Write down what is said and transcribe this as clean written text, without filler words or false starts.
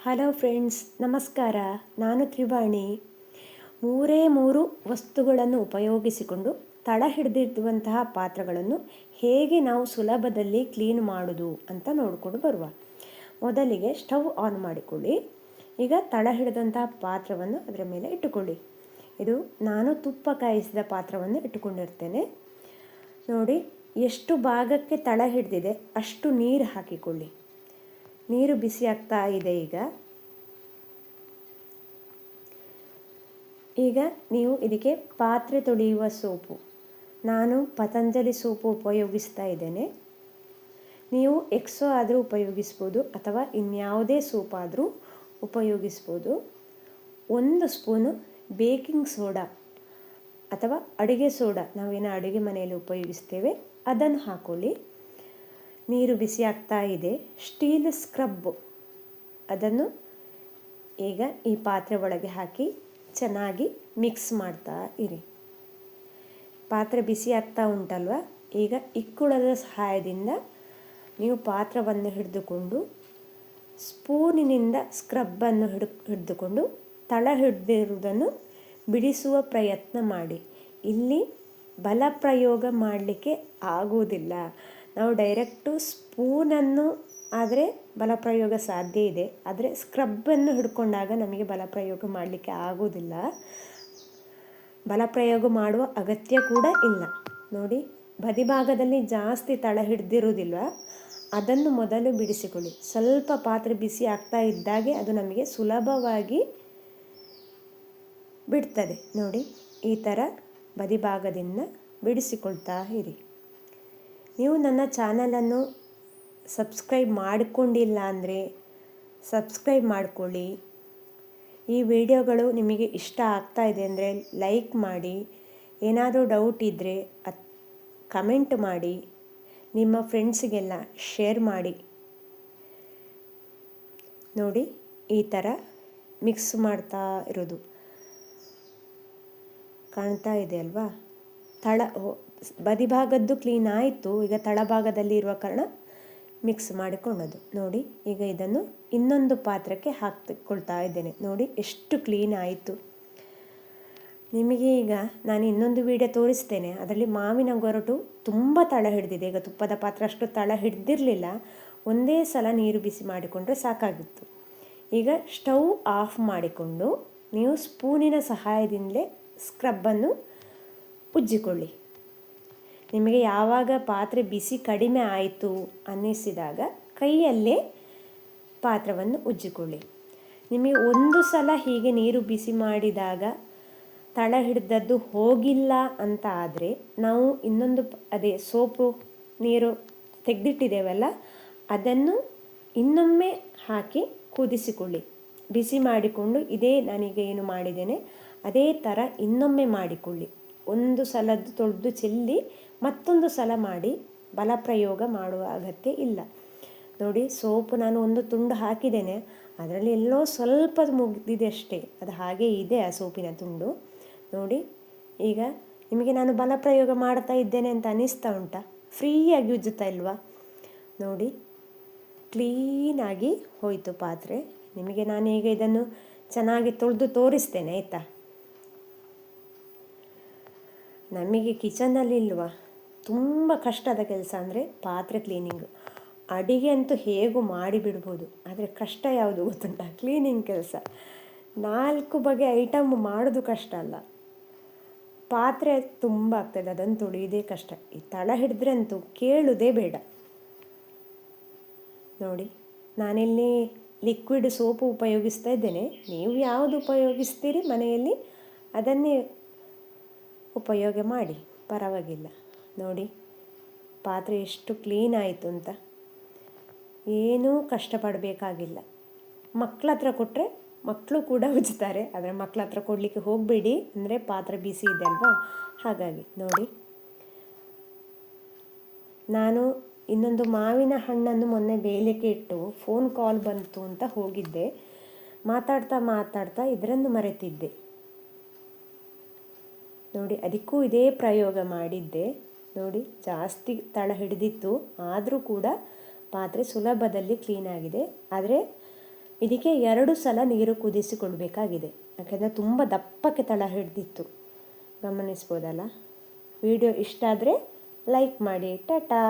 Hello friends, ನಮಸ್ಕಾರ. ನಾನು ತ್ರಿವಾಣಿ. ಮೂರು ವಸ್ತುಗಳನ್ನು ಉಪಯೋಗಿಸಿಕೊಂಡು ತಳ ಹಿಡಿದಿರುವಂತಹ ಪಾತ್ರಗಳನ್ನು ಹೇಗೆ ನಾವು ಸುಲಭದಲ್ಲಿ ಕ್ಲೀನ್ ಮಾಡೋದು ಅಂತ ನೋಡಿಕೊಂಡು ಬರುವ. ಮೊದಲಿಗೆ ಸ್ಟವ್ ಆನ್ ಮಾಡಿಕೊಳ್ಳಿ. ಈಗ ತಳ ಹಿಡಿದಂತಹ ಪಾತ್ರವನ್ನು ಅದರ ಮೇಲೆ ಇಟ್ಟುಕೊಳ್ಳಿ. ಇದು ನಾನು ತುಪ್ಪ ಕಾಯಿಸಿದ ಪಾತ್ರವನ್ನು ಇಟ್ಟುಕೊಂಡಿರ್ತೇನೆ. ನೋಡಿ, ಎಷ್ಟು ಭಾಗಕ್ಕೆ ತಳ ಹಿಡಿದಿದೆ ಅಷ್ಟು ನೀರು ಹಾಕಿಕೊಳ್ಳಿ. ನೀರು ಬಿಸಿ ಆಗ್ತಾ ಇದೆ. ಈಗ ನೀವು ಇದಕ್ಕೆ ಪಾತ್ರೆ ತೊಳೆಯುವ ಸೋಪು, ನಾನು ಪತಂಜಲಿ ಸೋಪು ಉಪಯೋಗಿಸ್ತಾ ಇದ್ದೇನೆ. ನೀವು ಎಕ್ಸೋ ಆದರೂ ಉಪಯೋಗಿಸ್ಬೋದು ಅಥವಾ ಇನ್ಯಾವುದೇ ಸೋಪ್ ಆದರೂ ಉಪಯೋಗಿಸ್ಬೋದು. 1 ಸ್ಪೂನು ಬೇಕಿಂಗ್ ಸೋಡಾ ಅಥವಾ ಅಡುಗೆ ಸೋಡಾ, ನಾವೇನೋ ಅಡುಗೆ ಮನೆಯಲ್ಲಿ ಉಪಯೋಗಿಸ್ತೇವೆ, ಅದನ್ನು ಹಾಕ್ಕೊಳ್ಳಿ. ನೀರು ಬಿಸಿ ಆಗ್ತಾ ಇದೆ. ಸ್ಟೀಲ್ ಸ್ಕ್ರಬ್, ಅದನ್ನು ಈಗ ಈ ಪಾತ್ರೆ ಒಳಗೆ ಹಾಕಿ ಚೆನ್ನಾಗಿ ಮಿಕ್ಸ್ ಮಾಡ್ತಾ ಇರಿ. ಪಾತ್ರೆ ಬಿಸಿ ಆಗ್ತಾ ಉಂಟಲ್ವ, ಈಗ ಇಕ್ಕುಳದ ಸಹಾಯದಿಂದ ನೀವು ಪಾತ್ರವನ್ನು ಹಿಡಿದುಕೊಂಡು ಸ್ಪೂನಿನಿಂದ ಸ್ಕ್ರಬ್ಬನ್ನು ಹಿಡಿದುಕೊಂಡು ತಳ ಹಿಡಿದಿರುವುದನ್ನು ಬಿಡಿಸುವ ಪ್ರಯತ್ನ ಮಾಡಿ. ಇಲ್ಲಿ ಬಲ ಪ್ರಯೋಗ ಮಾಡಲಿಕ್ಕೆ ಆಗುವುದಿಲ್ಲ. ನಾವು ಡೈರೆಕ್ಟು ಸ್ಪೂನನ್ನು ಆದರೆ ಬಲ ಪ್ರಯೋಗ ಸಾಧ್ಯ ಇದೆ, ಆದರೆ ಸ್ಕ್ರಬ್ಬನ್ನು ಹಿಡ್ಕೊಂಡಾಗ ನಮಗೆ ಬಲ ಪ್ರಯೋಗ ಮಾಡಲಿಕ್ಕೆ ಆಗೋದಿಲ್ಲ. ಬಲ ಪ್ರಯೋಗ ಮಾಡುವ ಅಗತ್ಯ ಕೂಡ ಇಲ್ಲ. ನೋಡಿ, ಬದಿಭಾಗದಲ್ಲಿ ಜಾಸ್ತಿ ತಳ ಹಿಡಿದಿರುವುದಿಲ್ಲ, ಅದನ್ನು ಮೊದಲು ಬಿಡಿಸಿಕೊಳ್ಳಿ. ಸ್ವಲ್ಪ ಪಾತ್ರೆ ಬಿಸಿ ಆಗ್ತಾ ಇದ್ದಾಗೆ ಅದು ನಮಗೆ ಸುಲಭವಾಗಿ ಬಿಡ್ತದೆ. ನೋಡಿ, ಈ ಥರ ಬದಿಭಾಗದಿಂದ ಬಿಡಿಸಿಕೊಳ್ತಾ ಇರಿ. ನೀವು ನನ್ನ ಚಾನಲನ್ನು ಸಬ್ಸ್ಕ್ರೈಬ್ ಮಾಡಿಕೊಂಡಿಲ್ಲ ಅಂದರೆ ಸಬ್ಸ್ಕ್ರೈಬ್ ಮಾಡಿಕೊಳ್ಳಿ. ಈ ವಿಡಿಯೋಗಳು ನಿಮಗೆ ಇಷ್ಟ ಆಗ್ತಾ ಇದೆ ಅಂದರೆ ಲೈಕ್ ಮಾಡಿ. ಏನಾದರೂ ಡೌಟ್ ಇದ್ದರೆ ಕಮೆಂಟ್ ಮಾಡಿ. ನಿಮ್ಮ ಫ್ರೆಂಡ್ಸಿಗೆಲ್ಲ ಶೇರ್ ಮಾಡಿ. ನೋಡಿ, ಈ ಥರ ಮಿಕ್ಸ್ ಮಾಡ್ತಾ ಇರೋದು ಕಾಣ್ತಾ ಇದೆ ಅಲ್ವಾ? ಬದಿಭಾಗದ್ದು ಕ್ಲೀನ್ ಆಯಿತು. ಈಗ ತಳಭಾಗದಲ್ಲಿ ಇರುವ ಕಾರಣ ಮಿಕ್ಸ್ ಮಾಡಿಕೊಳ್ಳೋದು. ನೋಡಿ, ಈಗ ಇದನ್ನು ಇನ್ನೊಂದು ಪಾತ್ರಕ್ಕೆ ಹಾಕಿಕೊಳ್ತಾ ಇದ್ದೇನೆ. ನೋಡಿ, ಎಷ್ಟು ಕ್ಲೀನ್ ಆಯಿತು. ನಿಮಗೆ ಈಗ ನಾನು ಇನ್ನೊಂದು ವಿಡಿಯೋ ತೋರಿಸ್ತೇನೆ. ಅದರಲ್ಲಿ ಮಾವಿನ ಗೊರಟು ತುಂಬ ತಳ ಹಿಡಿದಿದೆ. ಈಗ ತುಪ್ಪದ ಪಾತ್ರ ಅಷ್ಟು ತಳ ಹಿಡಿದಿರಲಿಲ್ಲ. ಒಂದೇ ಸಲ ನೀರು ಬಿಸಿ ಮಾಡಿಕೊಂಡ್ರೆ ಸಾಕಾಗಿತ್ತು. ಈಗ ಸ್ಟವ್ ಆಫ್ ಮಾಡಿಕೊಂಡು ನೀವು ಸ್ಪೂನಿನ ಸಹಾಯದಿಂದಲೇ ಸ್ಕ್ರಬ್ಬನ್ನು ಉಜ್ಜಿಕೊಳ್ಳಿ. ನಿಮಗೆ ಯಾವಾಗ ಪಾತ್ರೆ ಬಿಸಿ ಕಡಿಮೆ ಆಯಿತು ಅನ್ನಿಸಿದಾಗ ಕೈಯಲ್ಲೇ ಪಾತ್ರವನ್ನು ಉಜ್ಜಿಕೊಳ್ಳಿ. ನಿಮಗೆ ಒಂದು ಸಲ ಹೀಗೆ ನೀರು ಬಿಸಿ ಮಾಡಿದಾಗ ತಳ ಹಿಡಿದದ್ದು ಹೋಗಿಲ್ಲ ಅಂತ ಆದರೆ ನಾವು ಇನ್ನೊಂದು ಅದೇ ಸೋಪು ನೀರು ತೆಗೆದಿಟ್ಟಿದ್ದೇವಲ್ಲ, ಅದನ್ನು ಇನ್ನೊಮ್ಮೆ ಹಾಕಿ ಕುದಿಸಿಕೊಳ್ಳಿ. ಬಿಸಿ ಮಾಡಿಕೊಂಡು ಇದೇ ನಾನೀಗ ಏನು ಮಾಡಿದ್ದೇನೆ ಅದೇ ಥರ ಇನ್ನೊಮ್ಮೆ ಮಾಡಿಕೊಳ್ಳಿ. ಒಂದು ಸಲದ್ದು ತೊಳೆದು ಚೆಲ್ಲಿ ಮತ್ತೊಂದು ಸಲ ಮಾಡಿ. ಬಲ ಪ್ರಯೋಗ ಮಾಡುವ ಅಗತ್ಯ ಇಲ್ಲ. ನೋಡಿ, ಸೋಪು ನಾನು ಒಂದು ತುಂಡು ಹಾಕಿದ್ದೇನೆ, ಅದರಲ್ಲಿ ಎಲ್ಲೋ ಸ್ವಲ್ಪ ಮುಗಿದಿದೆ ಅಷ್ಟೇ. ಅದು ಹಾಗೇ ಇದೆ ಆ ಸೋಪಿನ ತುಂಡು. ನೋಡಿ, ಈಗ ನಿಮಗೆ ನಾನು ಬಲ ಪ್ರಯೋಗ ಮಾಡ್ತಾ ಇದ್ದೇನೆ ಅಂತ ಅನ್ನಿಸ್ತಾ ಉಂಟಾ? ಫ್ರೀಯಾಗಿ ಉಜ್ಜುತ್ತಾ ಇಲ್ವಾ? ನೋಡಿ, ಕ್ಲೀನಾಗಿ ಹೋಯಿತು ಪಾತ್ರೆ. ನಿಮಗೆ ನಾನೀಗ ಇದನ್ನು ಚೆನ್ನಾಗಿ ತೊಳೆದು ತೋರಿಸ್ತೇನೆ, ಆಯಿತಾ? ನಮಗೆ ಕಿಚನಲ್ಲಿ ಇಲ್ವಾ, ತುಂಬ ಕಷ್ಟದ ಕೆಲಸ ಅಂದರೆ ಪಾತ್ರೆ ಕ್ಲೀನಿಂಗು. ಅಡಿಗೆ ಅಂತೂ ಹೇಗೂ ಮಾಡಿಬಿಡ್ಬೋದು, ಆದರೆ ಕಷ್ಟ ಯಾವುದು ಗೊತ್ತುಂಟ? ಕ್ಲೀನಿಂಗ್ ಕೆಲಸ. 4 ಬಗೆ ಐಟಮ್ ಮಾಡೋದು ಕಷ್ಟ ಅಲ್ಲ, ಪಾತ್ರೆ ತುಂಬ ಆಗ್ತದೆ, ಅದನ್ನು ತೊಳೆಯೋದೇ ಕಷ್ಟ. ಈ ತಳ ಹಿಡಿದ್ರೆ ಅಂತೂ ಕೇಳೋದೇ ಬೇಡ. ನೋಡಿ, ನಾನಿಲ್ಲಿ ಲಿಕ್ವಿಡ್ ಸೋಪು ಉಪಯೋಗಿಸ್ತಾ ಇದ್ದೇನೆ. ನೀವು ಯಾವುದು ಉಪಯೋಗಿಸ್ತೀರಿ ಮನೆಯಲ್ಲಿ ಅದನ್ನೇ ಉಪಯೋಗ ಮಾಡಿ, ಪರವಾಗಿಲ್ಲ. ನೋಡಿ, ಪಾತ್ರೆ ಎಷ್ಟು ಕ್ಲೀನ್ ಆಯಿತು ಅಂತ. ಏನೂ ಕಷ್ಟಪಡಬೇಕಾಗಿಲ್ಲ. ಮಕ್ಕಳ ಹತ್ರ ಕೊಟ್ಟರೆ ಮಕ್ಕಳು ಕೂಡ ಉಜ್ತಾರೆ, ಆದರೆ ಮಕ್ಕಳ ಹತ್ರ ಕೊಡಲಿಕ್ಕೆ ಹೋಗಬೇಡಿ, ಅಂದರೆ ಪಾತ್ರೆ ಬಿಸಿ ಇದೆ ಅಲ್ವಾ, ಹಾಗಾಗಿ. ನೋಡಿ, ನಾನು ಇನ್ನೊಂದು ಮಾವಿನ ಹಣ್ಣನ್ನು ಮೊನ್ನೆ ಬೇಯಲಿಕ್ಕೆ ಇಟ್ಟು ಫೋನ್ ಕಾಲ್ ಬಂತು ಅಂತ ಹೋಗಿದ್ದೆ. ಮಾತಾಡ್ತಾ ಇದರನ್ನು ಮರೆತಿದ್ದೆ. ನೋಡಿ, ಅದಕ್ಕೂ ಇದೇ ಪ್ರಯೋಗ ಮಾಡಿದ್ದೆ. ನೋಡಿ, ಜಾಸ್ತಿ ತಳ ಹಿಡಿದಿತ್ತು, ಆದರೂ ಕೂಡ ಪಾತ್ರೆ ಸುಲಭದಲ್ಲಿ ಕ್ಲೀನಾಗಿದೆ. ಆದರೆ ಇದಕ್ಕೆ 2 ಸಲ ನೀರು ಕುದಿಸಿಕೊಳ್ಬೇಕಾಗಿದೆ, ಯಾಕೆಂದರೆ ತುಂಬ ದಪ್ಪಕ್ಕೆ ತಳ ಹಿಡಿದಿತ್ತು, ಗಮನಿಸ್ಬೋದಲ್ಲ. ವಿಡಿಯೋ ಇಷ್ಟ ಆದರೆ ಲೈಕ್ ಮಾಡಿ. ಟಾಟಾ.